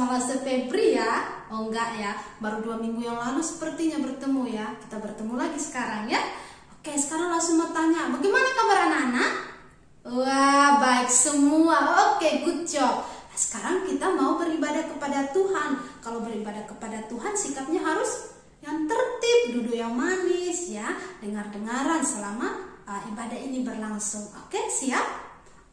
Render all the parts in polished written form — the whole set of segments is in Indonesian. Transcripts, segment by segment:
sama Lase Febri ya? Oh enggak ya, baru 2 minggu yang lalu sepertinya bertemu ya. Kita bertemu lagi sekarang ya. Oke, sekarang langsung mau tanya, bagaimana kabar anak-anak? Wah, baik semua. Oke, good job. Nah, sekarang kita mau beribadah kepada Tuhan. Kalau beribadah kepada Tuhan sikapnya harus yang tertib, duduk yang manis ya, dengar-dengaran selama ibadah ini berlangsung. Oke, siap?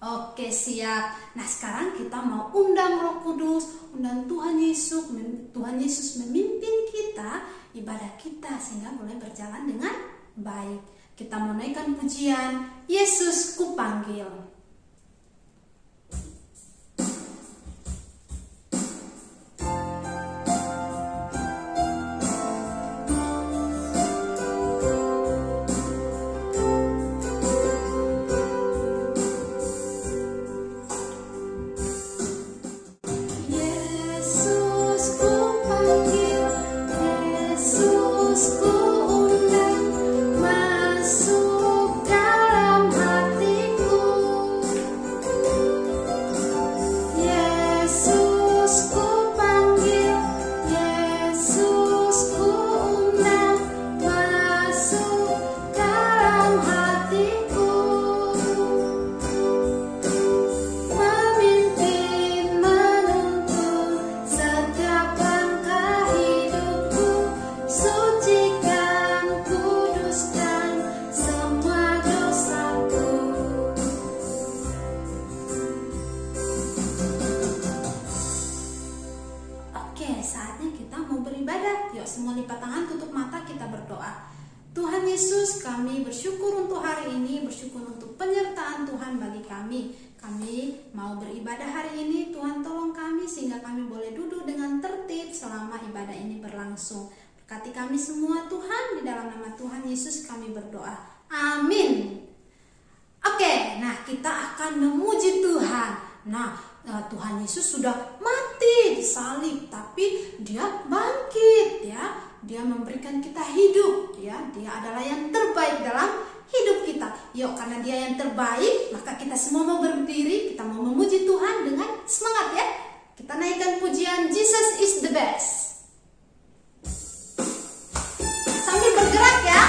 Oke, siap. Nah, sekarang kita mau undang Roh Kudus, undang Tuhan Yesus memimpin kita, ibadah kita sehingga boleh berjalan dengan baik. Kita mau naikkan pujian, Yesus kupanggil. Semua lipat tangan, tutup mata, kita berdoa. Tuhan Yesus, kami bersyukur untuk hari ini, bersyukur untuk penyertaan Tuhan bagi kami. Kami mau beribadah hari ini, Tuhan tolong kami sehingga kami boleh duduk dengan tertib selama ibadah ini berlangsung. Berkati kami semua Tuhan, di dalam nama Tuhan Yesus kami berdoa. Amin. Oke, nah kita akan memuji Tuhan. Nah, Tuhan Yesus sudah mati disalib, tapi dia bangkit ya. Dia memberikan kita hidup ya. Dia adalah yang terbaik dalam hidup kita. Yuk, karena dia yang terbaik, maka kita semua mau berdiri, kita mau memuji Tuhan dengan semangat ya. Kita naikkan pujian Jesus is the best. Sambil bergerak ya.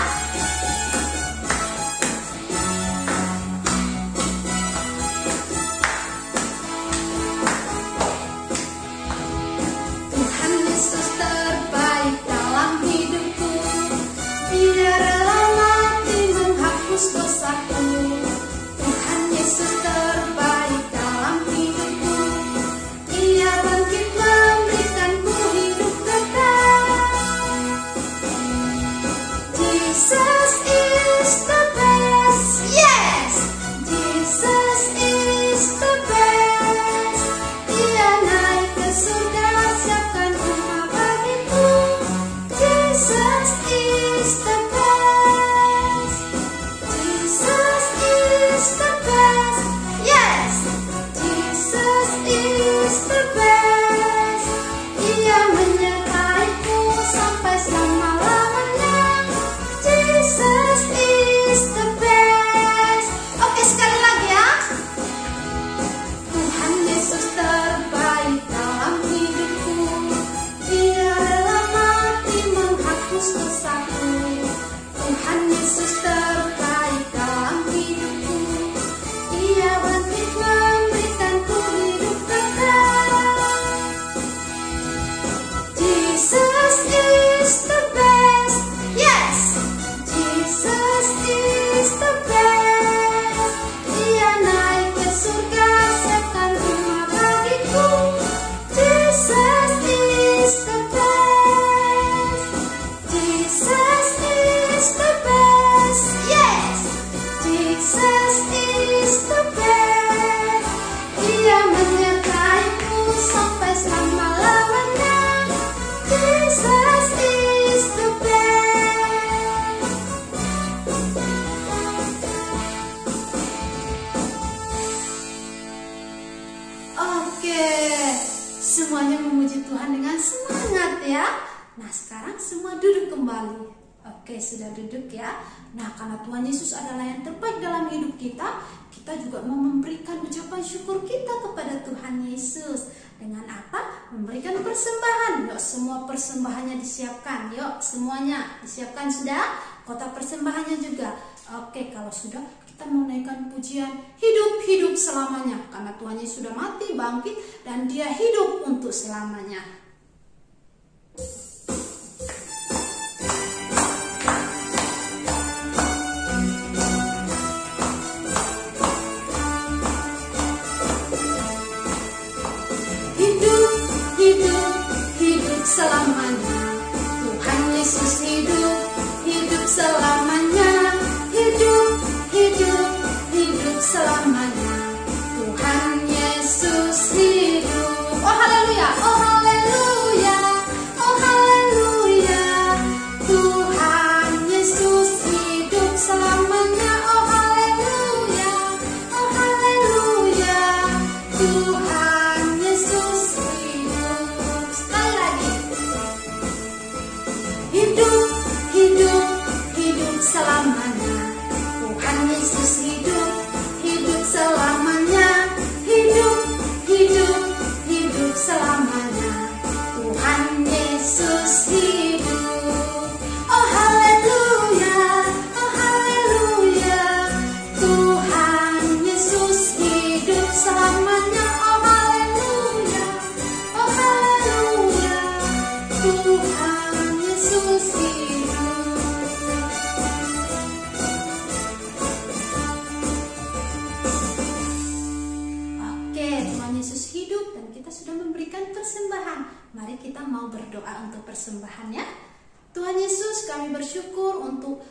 Semuanya memuji Tuhan dengan semangat ya. Nah, sekarang semua duduk kembali. Oke, sudah duduk ya. Nah, karena Tuhan Yesus adalah yang terbaik dalam hidup kita kita juga mau memberikan ucapan syukur kita kepada Tuhan Yesus. Dengan apa? Memberikan persembahan. Yuk, semua persembahannya disiapkan. Yuk, semuanya disiapkan sudah? Kotak persembahannya juga. Oke, kalau sudah, kita mau naikkan pujian hidup selamanya. Karena Tuhan Yesus sudah mati, bangkit, dan Dia hidup untuk selamanya. Hidup selamanya. Tuhan Yesus hidup selamanya. Hidup selamanya. Tuhan Yesus hidup. Oh haleluya, oh haleluya, oh haleluya. Tuhan Yesus hidup selamanya. Oh haleluya, oh haleluya. Tuhan Yesus hidup. Sekali lagi. Hidup selamanya. Tuhan Yesus hidup selamanya. Hidup selamanya. Tuhan Yesus hidup. Oh haleluya, oh haleluya. Tuhan Yesus hidup selamanya. Oh haleluya, oh haleluya. Tuhan Yesus hidup. Oke, Tuhan Yesus hidup dan kita sudah memberikan persembahan. Mari kita mau berdoa untuk persembahannya. Tuhan Yesus, kami bersyukur untuk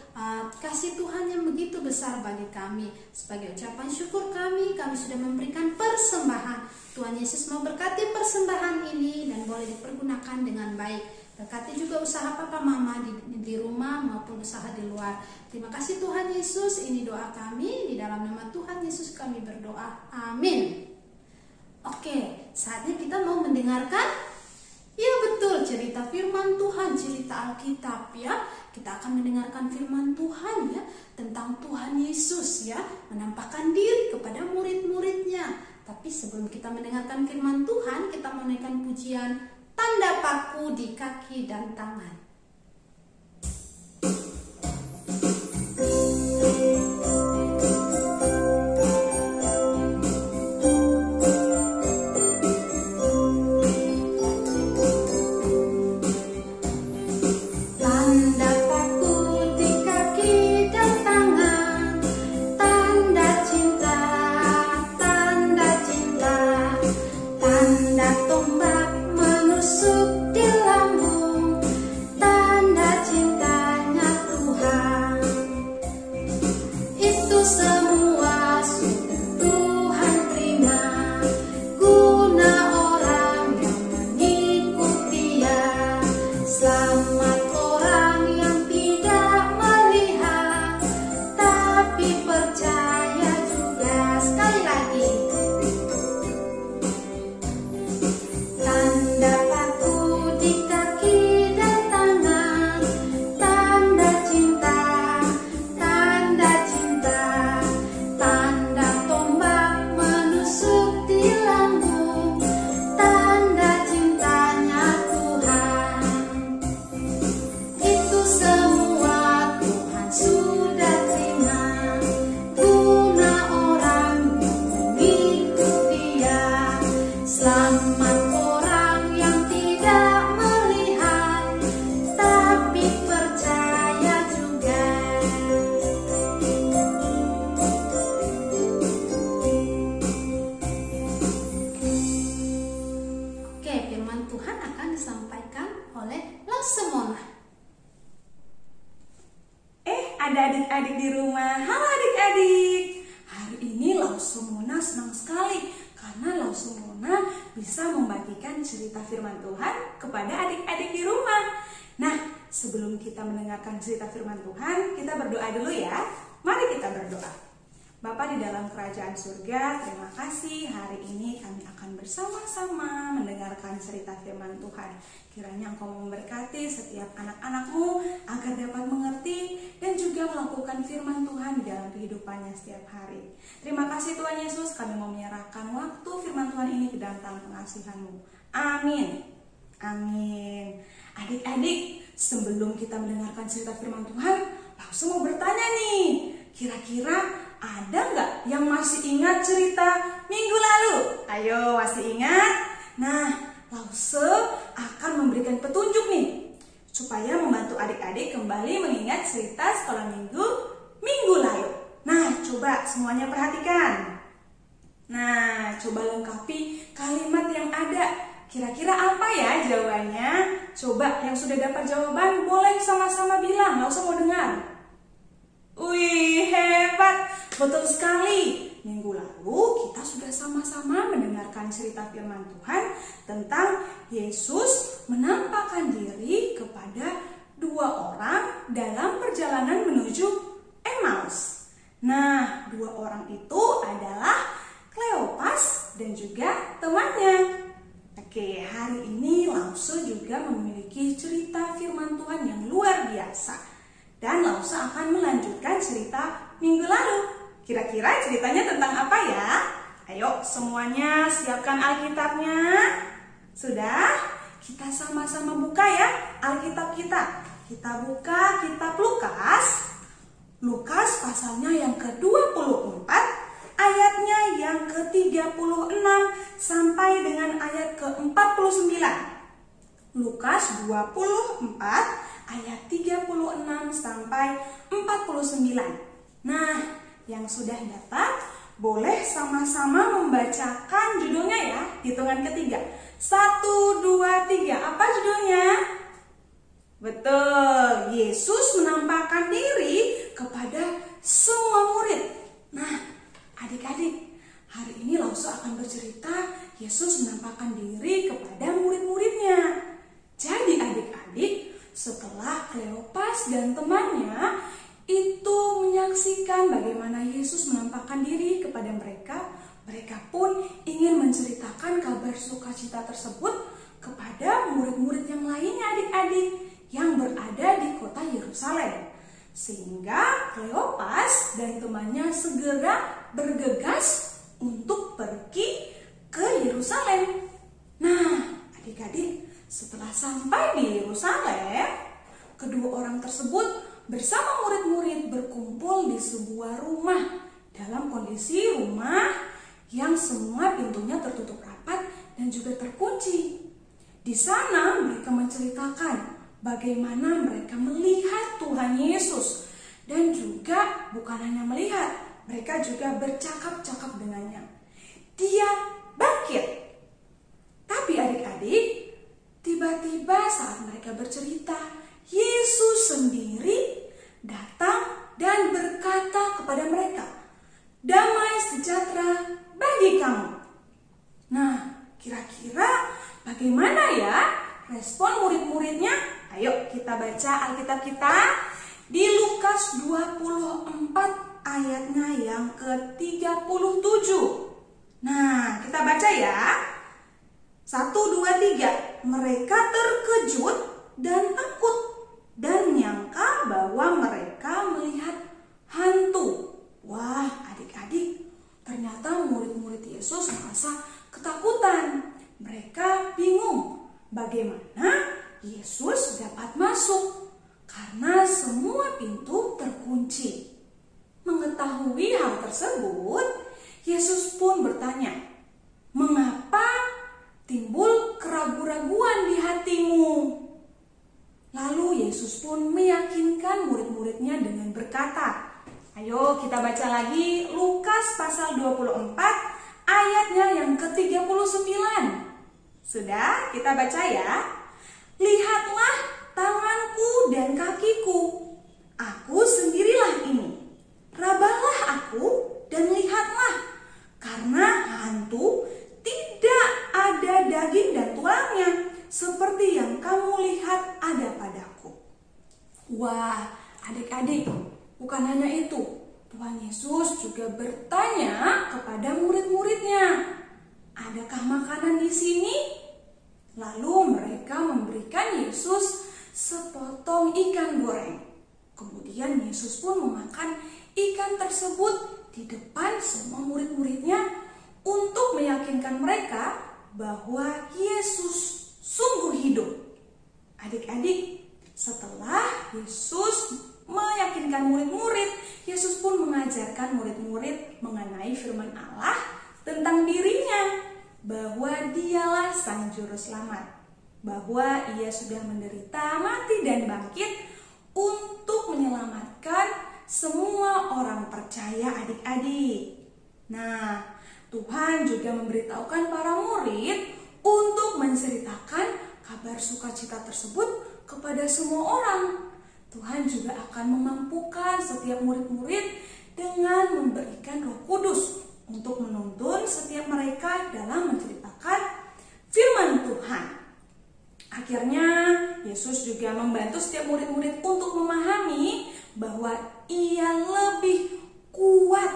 kasih Tuhan yang begitu besar bagi kami. Sebagai ucapan syukur kami sudah memberikan persembahan. Tuhan Yesus mau berkati persembahan ini dan boleh dipergunakan dengan baik. Berkati juga usaha papa mama di rumah maupun usaha di luar. Terima kasih Tuhan Yesus, ini doa kami. Di dalam nama Tuhan Yesus kami berdoa. Amin. Oke, saatnya kita mau mendengarkan. Ya betul, cerita firman Tuhan, cerita Alkitab ya. Kita akan mendengarkan firman Tuhan ya, tentang Tuhan Yesus ya, menampakkan diri kepada murid-muridnya. Tapi sebelum kita mendengarkan firman Tuhan, kita mau naikkan pujian tanda paku di kaki dan tangan. ada adik-adik di rumah. Halo adik-adik. Hari ini Lausumona senang sekali karena Lausumona bisa membagikan cerita firman Tuhan kepada adik-adik di rumah. Nah, sebelum kita mendengarkan cerita firman Tuhan, kita berdoa dulu ya. Mari kita berdoa. Bapa di dalam kerajaan surga, terima kasih hari ini kami akan bersama-sama mendengarkan cerita firman Tuhan. Kiranya Engkau memberkati setiap anak-anak-Mu agar dapat mengerti dan juga juga melakukan firman Tuhan dalam kehidupannya setiap hari. Terima kasih Tuhan Yesus, kami mau menyerahkan waktu firman Tuhan ini ke dalam tangan pengasihan-Mu. Amin. Amin. Adik-adik, sebelum kita mendengarkan cerita firman Tuhan, langsung mau bertanya nih, kira-kira ada nggak yang masih ingat cerita minggu lalu? Ayo, masih ingat? Nah, Lause akan memberikan petunjuk nih, supaya membantu adik-adik kembali mengingat cerita sekolah minggu lalu. Nah, coba semuanya perhatikan. Nah, coba lengkapi kalimat yang ada. Kira-kira apa ya jawabannya? Coba yang sudah dapat jawaban boleh sama-sama bilang, langsung mau dengar. Wih, hebat. Betul sekali. Minggu lalu kita sudah sama-sama mendengarkan cerita firman Tuhan tentang Yesus menampakkan diri kepada 2 orang dalam perjalanan menuju Emmaus. Nah, 2 orang itu adalah Kleopas dan juga temannya. Oke, hari ini Lause juga memiliki cerita firman Tuhan yang luar biasa. Dan Lause akan melanjutkan cerita minggu lalu. Kira-kira ceritanya tentang apa ya? Ayo semuanya siapkan Alkitabnya. Sudah? Kita sama-sama buka ya Alkitab kita. Kita buka kitab Lukas. Lukas pasalnya yang ke-24, ayatnya yang ke-36 sampai dengan ayat ke-49. Lukas 24 ayat 36 sampai 49. Nah, yang sudah dapat boleh sama-sama membacakan judulnya ya. Hitungan ketiga. 1, 2, 3. Apa judulnya? Betul, Yesus menampakkan diri kepada semua murid. Nah, adik-adik, hari ini Lause akan bercerita Yesus menampakkan diri kepada murid-muridnya. Jadi adik-adik, setelah Kleopas dan temannya itu menyaksikan bagaimana Yesus menampakkan diri kepada mereka, mereka pun ingin menceritakan kabar sukacita tersebut kepada murid-murid yang lainnya adik-adik yang berada di kota Yerusalem. Sehingga Kleopas dan temannya segera bergegas untuk pergi ke Yerusalem. Nah, adik-adik, setelah sampai di Yerusalem, kedua orang tersebut bersama murid-murid berkumpul di sebuah rumah dalam kondisi rumah yang semua pintunya tertutup rapat dan juga terkunci. Di sana mereka menceritakan bagaimana mereka melihat Tuhan Yesus dan juga bukan hanya melihat, mereka juga bercakap-cakap dengannya. Dia bangkit. Tapi adik-adik, tiba-tiba saat mereka bercerita, Yesus sendiri datang dan berkata kepada mereka, "Damai sejahtera bagi kamu." Nah, kira-kira bagaimana ya respon murid-muridnya? Ayo kita baca Alkitab kita di Lukas 24 ayatnya yang ke-37. Nah, kita baca ya. 1, 2, 3. Mereka terkejut dan takut dan menyangka bahwa mereka melihat hantu. Wah, adik-adik, ternyata murid-murid Yesus merasa ketakutan. Mereka bingung bagaimana Yesus dapat masuk karena semua pintu terkunci. Mengetahui hal tersebut, Yesus pun bertanya, "Mengapa timbul keraguan-raguan di hatimu?" Lalu Yesus pun meyakinkan murid-muridnya dengan berkata, ayo kita baca lagi Lukas pasal 24 ayatnya yang ke-39. Sudah, kita baca ya. "Lihatlah tanganku dan kakiku, aku sendirilah ini. Rabalah aku dan lihatlah, karena hantu tidak ada daging dan tulangnya, seperti yang kamu lihat ada padaku." Wah, adik-adik, bukan hanya itu. Tuhan Yesus juga bertanya kepada murid-muridnya, "Adakah makanan di sini?" Lalu mereka memberikan Yesus sepotong ikan goreng. Kemudian Yesus pun memakan ikan tersebut di depan semua murid-muridnya untuk meyakinkan mereka bahwa Yesus sungguh hidup. Adik-adik, setelah Yesus meyakinkan murid-murid, Yesus pun mengajarkan murid-murid mengenai firman Allah tentang dirinya, bahwa dialah Sang Juru Selamat, bahwa ia sudah menderita, mati, dan bangkit untuk menyelamatkan semua orang percaya, adik-adik. Nah, Tuhan juga memberitahukan para murid untuk menceritakan kabar sukacita tersebut kepada semua orang. Tuhan juga akan memampukan setiap murid-murid dengan memberikan Roh Kudus untuk menuntun setiap mereka dalam menceritakan firman Tuhan. Akhirnya Yesus juga membantu setiap murid-murid untuk memahami bahwa ia lebih kuat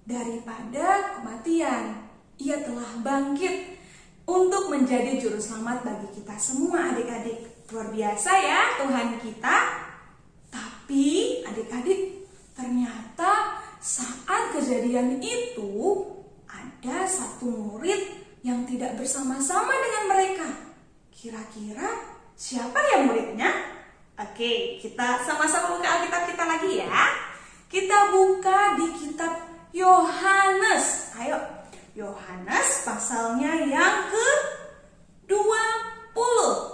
daripada kematian. Ia telah bangkit untuk menjadi juru selamat bagi kita semua, adik-adik. Luar biasa ya Tuhan kita. Tapi adik-adik, ternyata saat kejadian itu ada satu murid yang tidak bersama-sama dengan mereka. Kira-kira siapa ya muridnya? Oke, kita sama-sama buka Alkitab kita lagi ya. Kita buka di kitab Yohanes. Ayo, Yohanes pasalnya yang ke-20.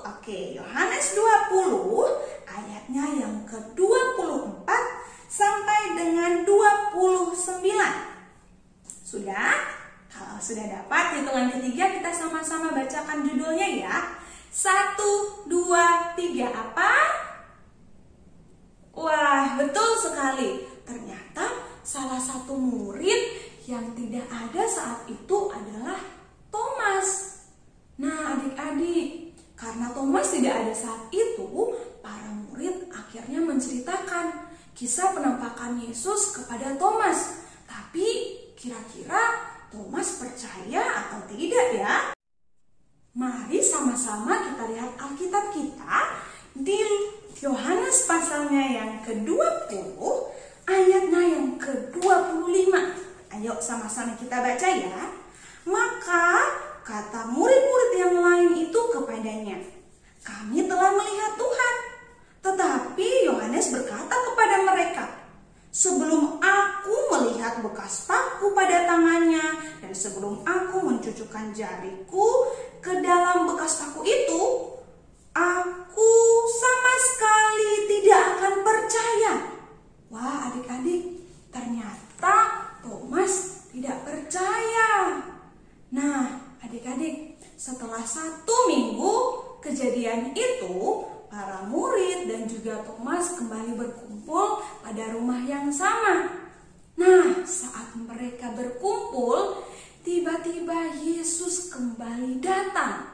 Oke, Yohanes 20 ayatnya yang ke-24 sampai dengan 29. Sudah? Kalau sudah dapat, hitungan ketiga kita sama-sama bacakan judulnya ya. 1, 2, 3, apa? Wah, betul sekali. Ternyata salah satu murid yang tidak ada saat itu adalah Thomas. Nah, adik-adik, karena Thomas tidak ada saat itu, para murid akhirnya menceritakan kisah penampakan Yesus kepada Thomas. Tapi kira-kira Thomas percaya atau tidak ya? Mari sama-sama kita lihat Alkitab kita di Yohanes pasalnya yang ke-20, ayatnya yang ke-25. Ayo sama-sama kita baca ya. Maka kata murid-murid yang lain itu kepadanya, "Kami telah melihat Tuhan." Tetapi Yohanes berkata kepada mereka, "Sebelum aku melihat bekas paku pada tangannya dan sebelum aku mencucukkan jariku ke dalam bekas paku itu, aku sama sekali tidak akan percaya." Wah, adik-adik, ternyata Thomas tidak percaya. Nah, adik-adik, setelah 1 minggu kejadian itu, para murid dan juga Thomas kembali berkumpul pada rumah yang sama. Nah, saat mereka berkumpul, tiba-tiba Yesus kembali datang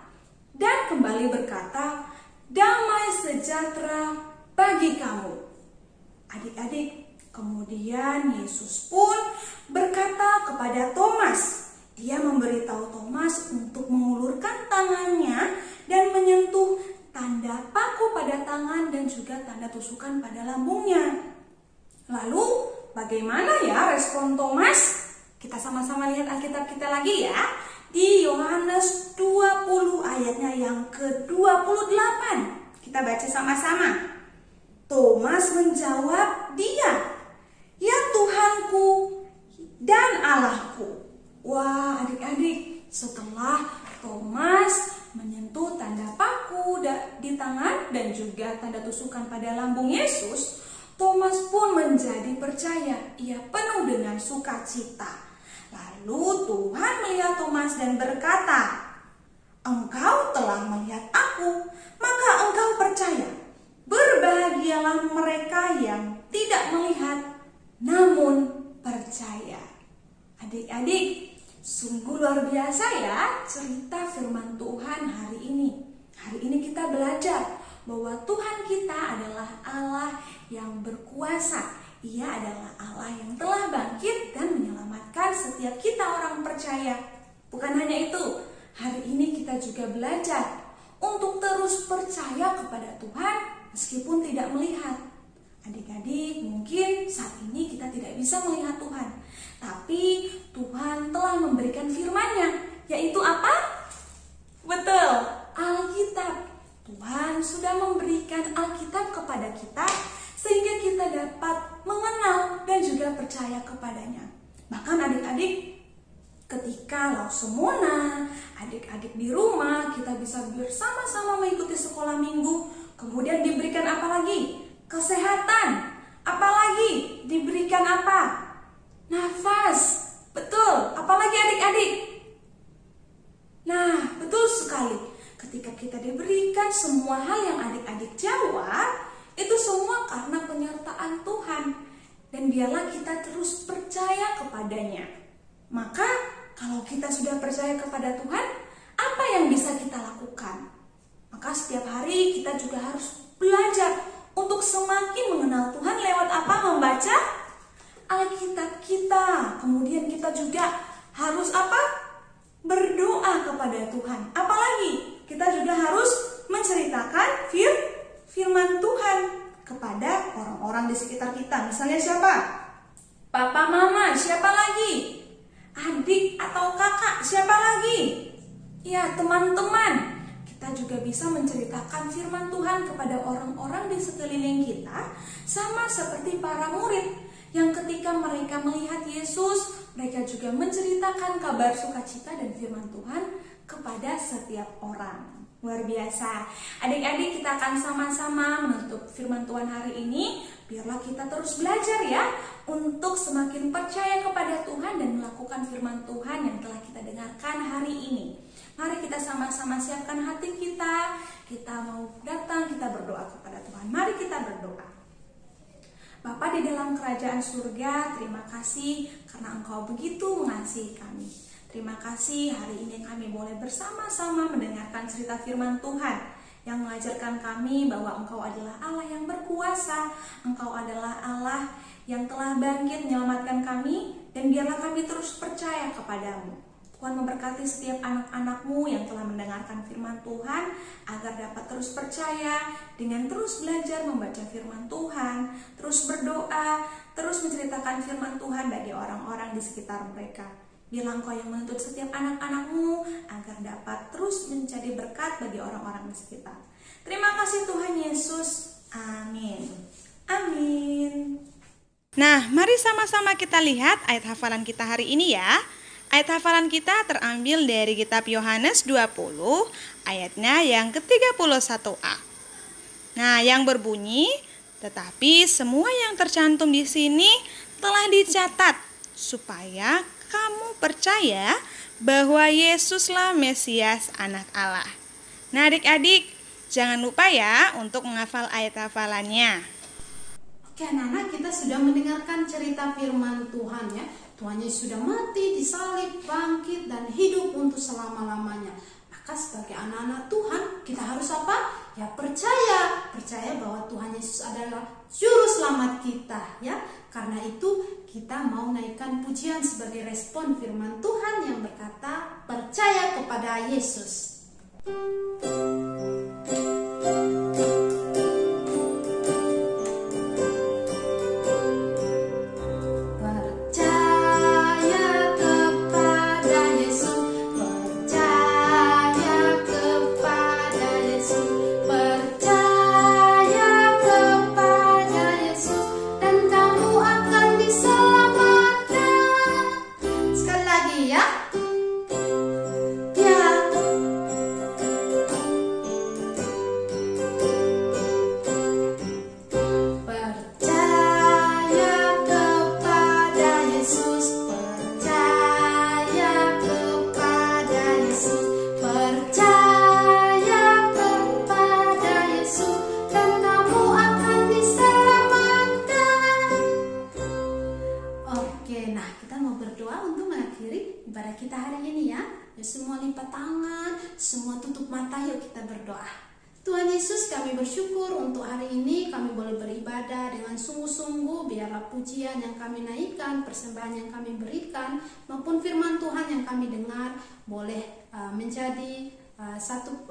dan kembali berkata, "Damai sejahtera bagi kamu." Adik-adik, kemudian Yesus pun berkata kepada Thomas, dia memberitahu Thomas untuk mengulurkan tangannya dan menyentuh tanda paku pada tangan dan juga tanda tusukan pada lambungnya. Lalu bagaimana ya respon Thomas? Kita sama-sama lihat Alkitab kita lagi ya. Di Yohanes 20 ayatnya yang ke-28. Kita baca sama-sama. Thomas menjawab dia, "Ya Tuhanku dan Allahku." Wah, adik-adik, setelah Thomas menyentuh tanda paku di tangan dan juga tanda tusukan pada lambung Yesus, Thomas pun menjadi percaya. Ia penuh dengan sukacita. Lalu Tuhan melihat Thomas dan berkata, "Engkau telah melihat aku, maka engkau percaya. Berbahagialah mereka yang tidak melihat, namun percaya." Adik-adik, sungguh luar biasa ya cerita firman Tuhan hari ini. Hari ini kita belajar bahwa Tuhan kita adalah Allah yang berkuasa. Ia adalah Allah yang telah bangkit dan menyelamatkan setiap kita orang percaya. Bukan hanya itu, hari ini kita juga belajar untuk terus percaya kepada Tuhan meskipun tidak melihat. Adik-adik, mungkin saat ini kita tidak bisa melihat Tuhan, tapi Tuhan telah memberikan firman-Nya, yaitu apa? Betul, Alkitab. Tuhan sudah memberikan Alkitab kepada kita sehingga kita dapat mengenal dan juga percaya kepadanya. Bahkan adik-adik, ketika Lausumona, adik-adik di rumah, kita bisa bersama-sama mengikuti sekolah minggu. Kemudian diberikan apa lagi? Kesehatan. Apalagi diberikan apa? Nafas. Betul. Apalagi adik-adik? Nah, betul sekali. Ketika kita diberikan semua hal yang adik-adik jawab, itu semua karena penyertaan Tuhan. Dan biarlah kita terus percaya kepadanya. Maka kalau kita sudah percaya kepada Tuhan, apa yang bisa kita lakukan? Maka setiap hari kita juga harus belajar untuk semakin mengenal Tuhan lewat apa? Membaca Alkitab kita. Kemudian kita juga harus apa? Berdoa kepada Tuhan. Apalagi kita juga harus menceritakan firman Tuhan kepada orang-orang di sekitar kita. Misalnya siapa? Papa, mama, siapa lagi? Adik atau kakak, siapa lagi? Ya, teman-teman. Kita juga bisa menceritakan firman Tuhan kepada orang-orang di sekeliling kita, sama seperti para murid yang ketika mereka melihat Yesus, mereka juga menceritakan kabar sukacita dan firman Tuhan kepada setiap orang. Luar biasa. Adik-adik, kita akan sama-sama menutup firman Tuhan hari ini. Biarlah kita terus belajar ya, untuk semakin percaya kepada Tuhan dan melakukan firman Tuhan yang telah kita dengarkan hari ini. Mari kita sama-sama siapkan hati kita. Kita mau datang, kita berdoa kepada Tuhan. Mari kita berdoa. Bapa di dalam kerajaan surga, terima kasih karena Engkau begitu mengasihi kami. Terima kasih hari ini kami boleh bersama-sama mendengarkan cerita firman Tuhan yang mengajarkan kami bahwa Engkau adalah Allah yang berkuasa. Engkau adalah Allah yang telah bangkit menyelamatkan kami, dan biarlah kami terus percaya kepadamu. Tuhan memberkati setiap anak-anak-Mu yang telah mendengarkan firman Tuhan, agar dapat terus percaya dengan terus belajar membaca firman Tuhan, terus berdoa, terus menceritakan firman Tuhan bagi orang-orang di sekitar mereka. Biarlah Engkau yang menuntut setiap anak-anak-Mu agar dapat terus menjadi berkat bagi orang-orang di sekitar. Terima kasih Tuhan Yesus. Amin. Amin. Nah, mari sama-sama kita lihat ayat hafalan kita hari ini ya. Ayat hafalan kita terambil dari kitab Yohanes 20, ayatnya yang ke-31a. Nah, yang berbunyi, tetapi semua yang tercantum di sini telah dicatat supaya kamu percaya bahwa Yesuslah Mesias, Anak Allah. Nah, adik-adik, jangan lupa ya untuk menghafal ayat hafalannya. Oke, anak-anak, kita sudah mendengarkan cerita firman Tuhan ya. Tuhan Yesus sudah mati, disalib, bangkit, dan hidup untuk selama-lamanya. Maka sebagai anak-anak Tuhan, kita harus apa? Ya, percaya bahwa Tuhan Yesus adalah juru selamat kita ya. Karena itu kita mau naikkan pujian sebagai respon firman Tuhan yang berkata, percaya kepada Yesus. Semua lipat tangan, semua tutup mata, yuk kita berdoa. Tuhan Yesus, kami bersyukur untuk hari ini kami boleh beribadah dengan sungguh-sungguh. Biarlah pujian yang kami naikkan, persembahan yang kami berikan, maupun firman Tuhan yang kami dengar boleh menjadi satu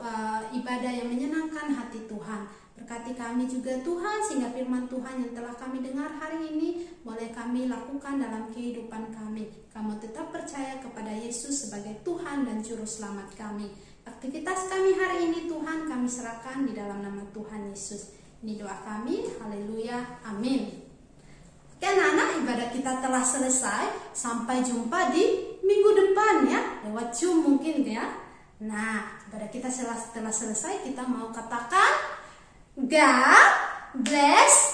ibadah yang menyenangkan hati Tuhan. Berkati kami juga Tuhan, sehingga firman Tuhan yang telah kami dengar hari ini boleh kami lakukan dalam kehidupan kami. Kami tetap percaya kepada Yesus sebagai Tuhan dan Juru Selamat kami. Aktivitas kami hari ini Tuhan kami serahkan di dalam nama Tuhan Yesus. Ini doa kami, haleluya, amin. Oke anak-anak, ibadah kita telah selesai. Sampai jumpa di minggu depan ya, lewat Zoom mungkin ya. Nah, ibadah kita setelah selesai, kita mau katakan God bless